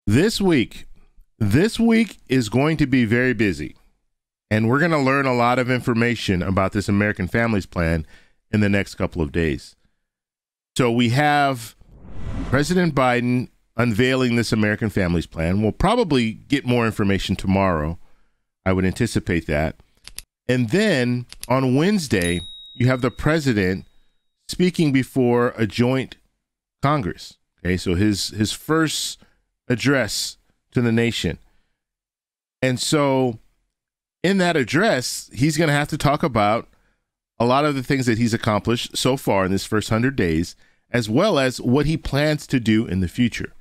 This week is going to be very busy, and we're going to learn a lot of information about this American Families Plan in the next couple of days. So we have President Biden unveiling this American Families Plan. We'll probably get more information tomorrow. I would anticipate that. And then on Wednesday, you have the president speaking before a joint Congress. Okay, so his first address to the nation. And so in that address, he's going to have to talk about a lot of the things that he's accomplished so far in this first 100 days, as well as what he plans to do in the future.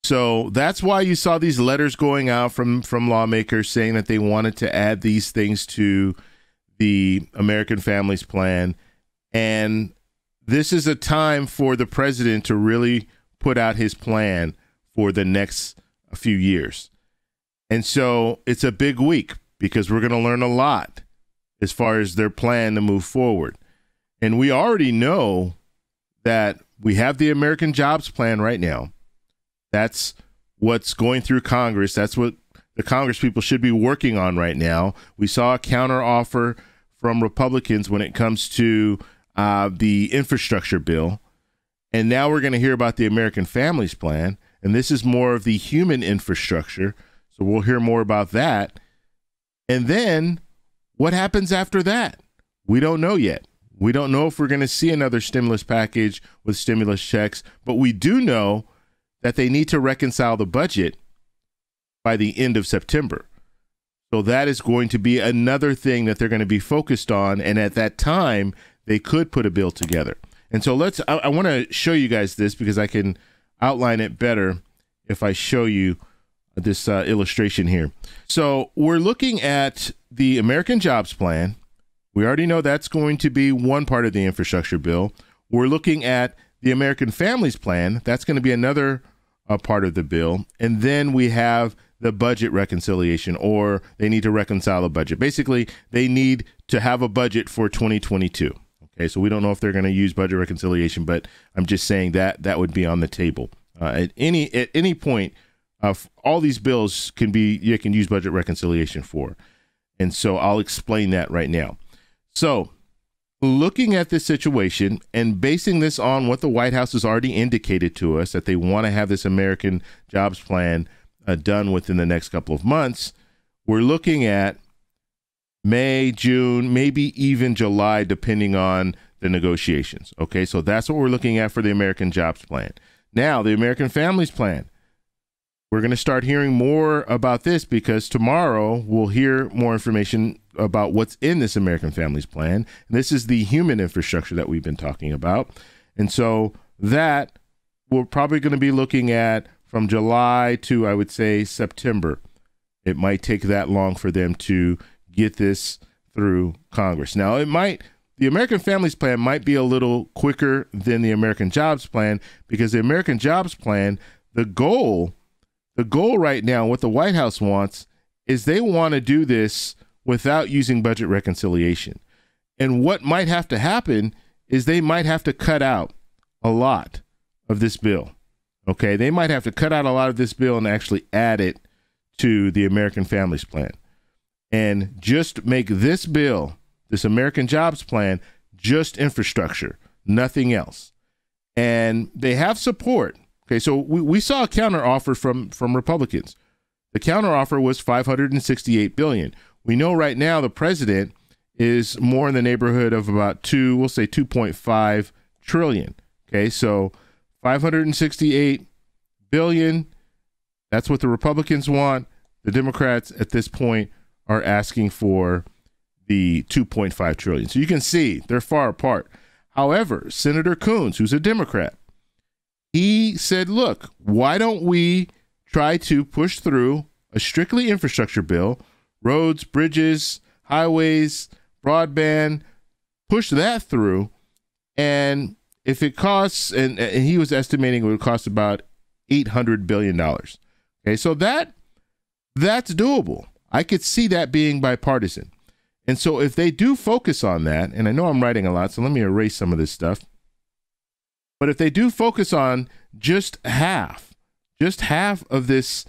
So that's why you saw these letters going out from lawmakers saying that they wanted to add these things to the American Families Plan. And this is a time for the president to really put out his plan for the next few years. And so it's a big week because we're going to learn a lot as far as their plan to move forward. And we already know that we have the American Jobs Plan right now. That's what's going through Congress. That's what the Congress people should be working on right now. We saw a counter offer from Republicans when it comes to the infrastructure bill. And now we're going to hear about the American Families Plan. And this is more of the human infrastructure. So we'll hear more about that. And then what happens after that? We don't know yet. We don't know if we're going to see another stimulus package with stimulus checks, but we do know that they need to reconcile the budget by the end of September. So that is going to be another thing that they're going to be focused on. And at that time, they could put a bill together. And so I want to show you guys this because I can outline it better if I show you this illustration here. So we're looking at the American Jobs Plan. We already know that's going to be one part of the infrastructure bill. We're looking at the American Families Plan. That's going to be another part of the bill. And then we have the budget reconciliation, or they need to reconcile a budget. Basically, they need to have a budget for 2022. Okay, so we don't know if they're going to use budget reconciliation, but I'm just saying that that would be on the table. At any point, all these bills you can use budget reconciliation for. And so I'll explain that right now. So looking at this situation and basing this on what the White House has already indicated to us, that they want to have this American Jobs Plan done within the next couple of months, we're looking at May, June, maybe even July, depending on the negotiations. Okay, so that's what we're looking at for the American Jobs Plan. Now, the American Families Plan. We're going to start hearing more about this because tomorrow we'll hear more information about what's in this American Families Plan. And this is the human infrastructure that we've been talking about. And so that we're probably going to be looking at from July to, I would say, September. It might take that long for them to get this through Congress. Now, the American Families Plan might be a little quicker than the American Jobs Plan because the American Jobs Plan, the goal right now, what the White House wants, is they want to do this without using budget reconciliation. And what might have to happen is they might have to cut out a lot of this bill. Okay, they might have to cut out a lot of this bill and actually add it to the American Families Plan. And just make this bill, this American Jobs Plan, just infrastructure, nothing else. And they have support. Okay, so we saw a counter offer from Republicans. The counter offer was $568 billion. We know right now the president is more in the neighborhood of about we'll say 2.5 trillion. Okay, so $568 billion. That's what the Republicans want. The Democrats at this point are asking for the 2.5 trillion. So you can see they're far apart. However, Senator Coons, who's a Democrat, he said, look, why don't we try to push through a strictly infrastructure bill, roads, bridges, highways, broadband, push that through. And if it costs, and he was estimating it would cost about $800 billion. Okay, so that's doable. I could see that being bipartisan. And so if they do focus on that, and I know I'm writing a lot, so let me erase some of this stuff. But if they do focus on just half, just half of this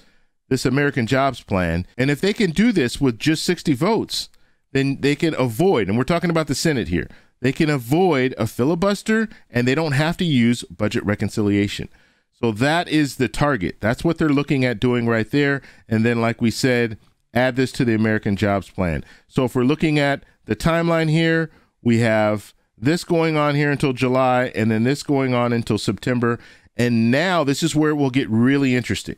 American Jobs Plan. And if they can do this with just 60 votes, then they can avoid, and we're talking about the Senate here, they can avoid a filibuster and they don't have to use budget reconciliation. So that is the target. That's what they're looking at doing right there. And then, like we said, add this to the American Jobs Plan. So if we're looking at the timeline here, we have this going on here until July, and then this going on until September. And now this is where it will get really interesting,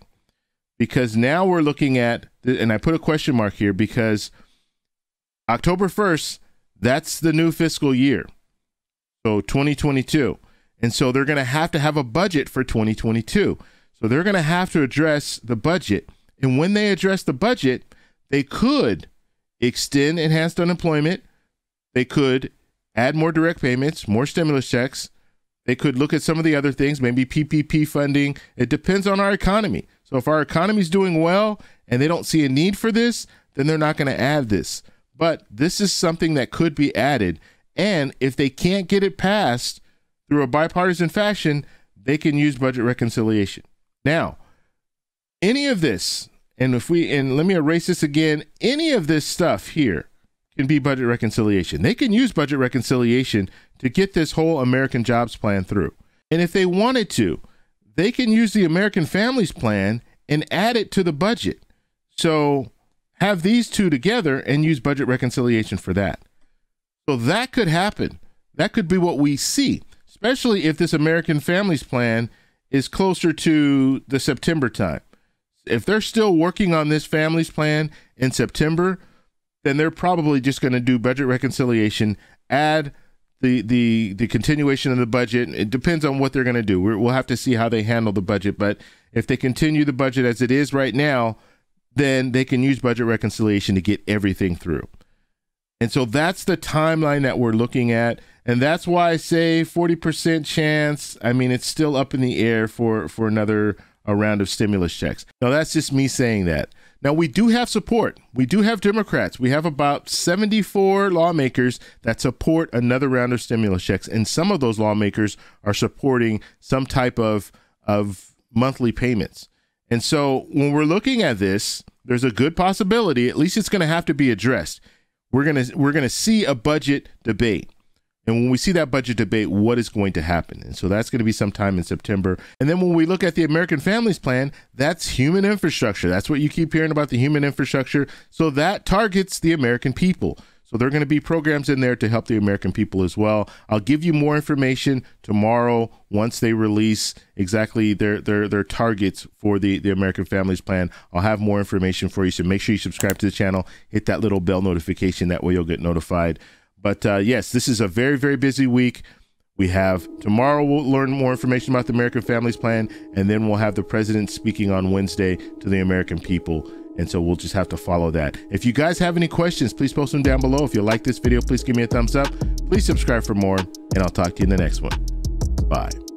because now we're looking at, and I put a question mark here because October 1st, that's the new fiscal year. So 2022. And so they're going to have a budget for 2022. So they're going to have to address the budget. And when they address the budget, they could extend enhanced unemployment. They could add more direct payments, more stimulus checks. They could look at some of the other things, maybe PPP funding. It depends on our economy. So if our economy is doing well and they don't see a need for this, then they're not going to add this. But this is something that could be added. And if they can't get it passed through a bipartisan fashion, they can use budget reconciliation. Now, any of this, and let me erase this again, any of this stuff here can be budget reconciliation. They can use budget reconciliation to get this whole American Jobs Plan through. And if they wanted to, they can use the American Families Plan and add it to the budget. So have these two together and use budget reconciliation for that. So that could happen. That could be what we see, especially if this American Families Plan is closer to the September time. If they're still working on this Families Plan in September, then they're probably just going to do budget reconciliation, add the continuation of the budget. It depends on what they're going to do. We'll have to see how they handle the budget. But if they continue the budget as it is right now, then they can use budget reconciliation to get everything through. And so that's the timeline that we're looking at. And that's why I say 40% chance. I mean, it's still up in the air for another round of stimulus checks. Now, that's just me saying that. Now, we do have support. We do have Democrats. We have about 74 lawmakers that support another round of stimulus checks. And some of those lawmakers are supporting some type of monthly payments. And so when we're looking at this, there's a good possibility, at least it's going to have to be addressed. We're going to see a budget debate. And when we see that budget debate, what is going to happen? And so that's going to be sometime in September. And then when we look at the American Families Plan, that's human infrastructure. That's what you keep hearing about, the human infrastructure. So that targets the American people. So there are going to be programs in there to help the American people as well. I'll give you more information tomorrow once they release exactly their targets for the American Families Plan. I'll have more information for you. So make sure you subscribe to the channel, hit that little bell notification. That way you'll get notified. But yes, this is a very, very busy week. We have tomorrow, we'll learn more information about the American Families Plan, and then we'll have the president speaking on Wednesday to the American people. And so we'll just have to follow that. If you guys have any questions, please post them down below. If you like this video, please give me a thumbs up. Please subscribe for more, and I'll talk to you in the next one. Bye.